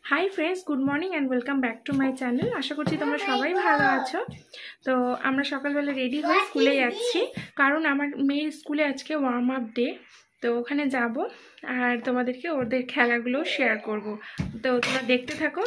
High friends good morning and welcome back to my channel. आशा करছি তোমরা সবাই ভালো আছো। তো আমরা সকালবেলা রেডি হয়ে স্কুলে যাচ্ছি, কারণ আমার মেয়ের স্কুলে আজকে ওয়ার্ম আপ ডে। তো ওখানে যাব আর তোমাদেরকে ওদের খেলাগুলো শেয়ার করব। তো তোমরা দেখতে থাকো।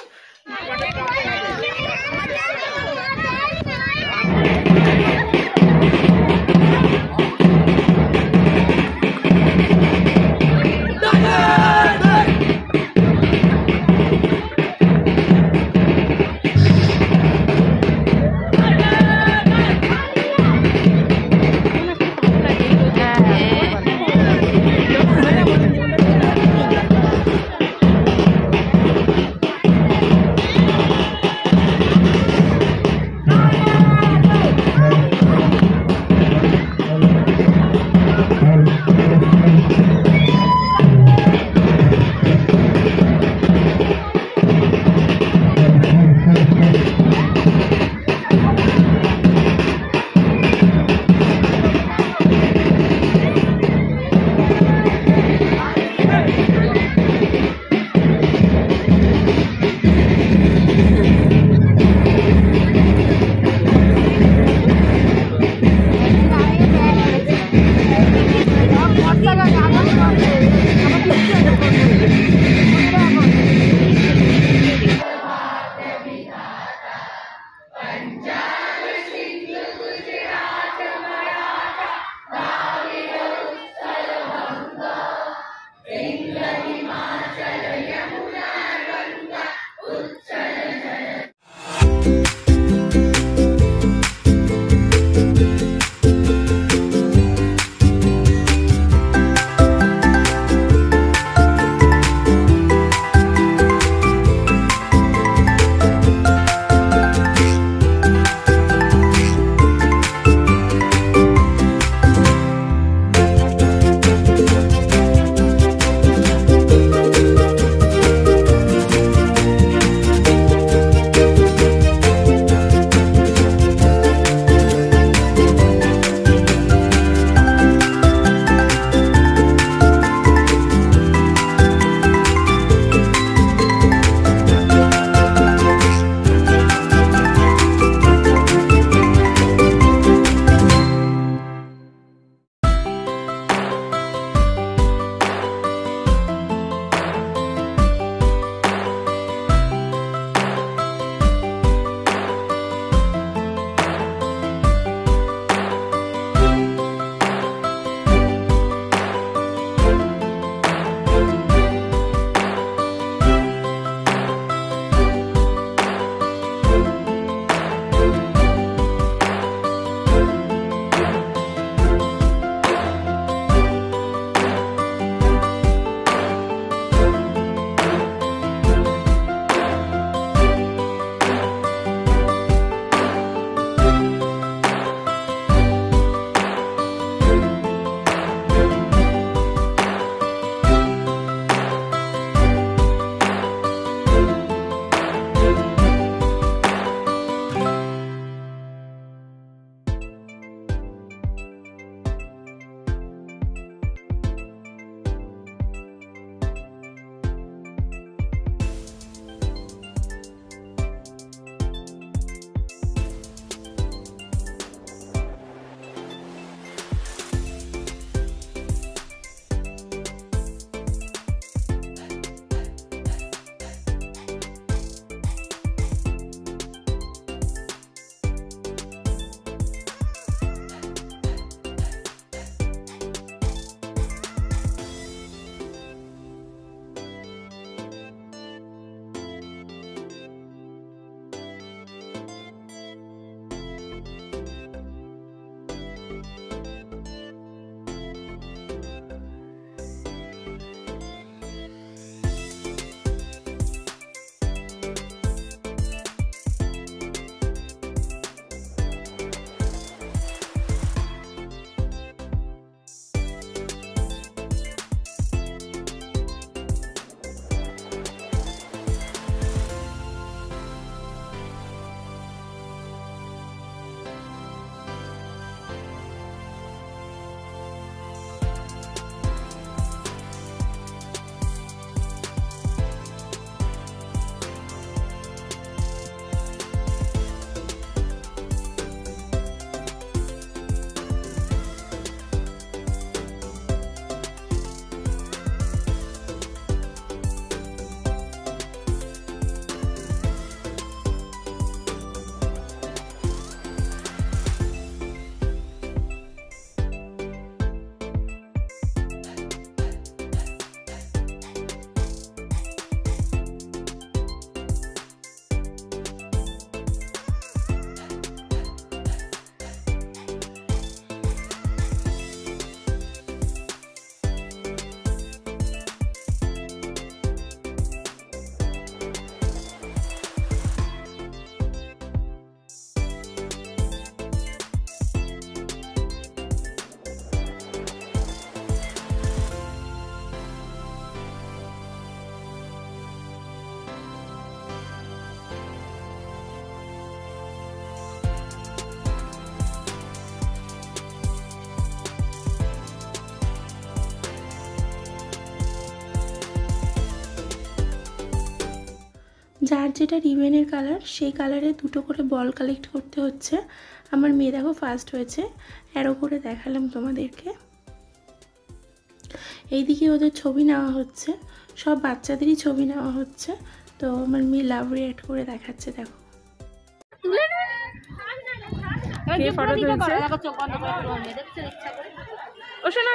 যার যেটা রিবেনের কালার সেই কালারে দুটো করে বল কালেক্ট করতে হচ্ছে। আমার মেয়ে দেখো ফার্স্ট হয়েছে, অ্যারো করে দেখালাম তোমাদেরকে। এইদিকে ওদের ছবি নেওয়া হচ্ছে, সব বাচ্চাদেরই ছবি নেওয়া হচ্ছে। তো আমার মেয়ে লাভ রিঅ্যাক্ট করে দেখাচ্ছে, দেখো কে ফটো তুলছে। ও শোনো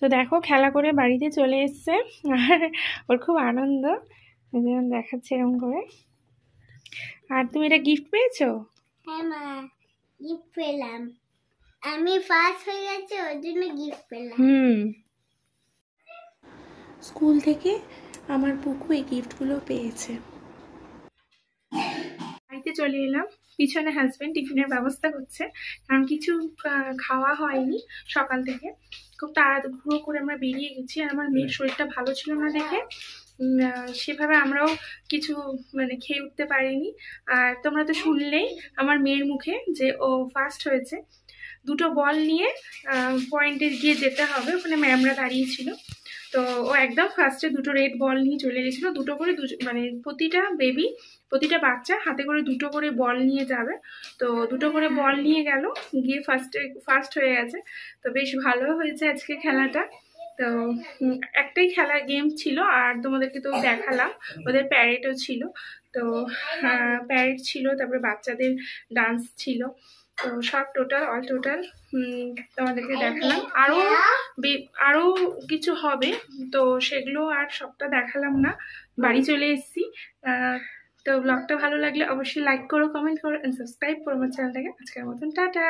তো দেখো খেলা করে বাড়িতে চলে এসছে, আর ওর খুব আনন্দ, যেমন দেখাচ্ছে এরকম করে। আর তুমি এটা গিফট পেয়েছো? হ্যাঁ মা, গিফট পেলাম। আমি ফার্স্ট হয়ে গেছি, ওর জন্য গিফট পেলাম। স্কুল থেকে আমার পুকু এই গিফটগুলো পেয়েছে। বাড়িতে চলে এলাম, পিছনে হাজবেন্ড টিফিনের ব্যবস্থা করছে, কারণ কিছু খাওয়া হয়নি সকাল থেকে। খুব তাড়াহুড়ো করে আমরা বেরিয়ে গেছি, আর আমার মেয়ের শরীরটা ভালো ছিল না দেখে সেভাবে আমরাও কিছু মানে খেয়ে উঠতে পারিনি। আর তোমরা তো শুনলেই আমার মেয়ের মুখে যে ও ফার্স্ট হয়েছে। দুটো বল নিয়ে পয়েন্টে গিয়ে যেতে হবে, ওখানে ম্যামরা দাঁড়িয়েছিল। তো ও একদম ফার্স্টে দুটো রেড বল নিয়ে চলে গেছিলো, দুটো করে মানে প্রতিটা বাচ্চা হাতে করে দুটো করে বল নিয়ে যাবে। তো দুটো করে বল নিয়ে গেল, গিয়ে ফার্স্ট হয়ে গেছে। তো বেশ ভালো হয়েছে আজকে খেলাটা। তো একটাই খেলা গেম ছিল, আর তোমাদেরকে তো দেখালাম ওদের প্যারেডও ছিল। তো প্যারেড ছিল, তারপরে বাচ্চাদের ডান্স ছিল। তো সব অল টোটাল তোমাদেরকে দেখালাম। আরও কিছু হবে, তো সেগুলো আর সবটা দেখালাম না, বাড়ি চলে এসেছি। তো ব্লগটা ভালো লাগলে অবশ্যই লাইক করো, কমেন্ট করো, সাবস্ক্রাইব করো আমার চ্যানেলটাকে। আজকের মতন টাটা।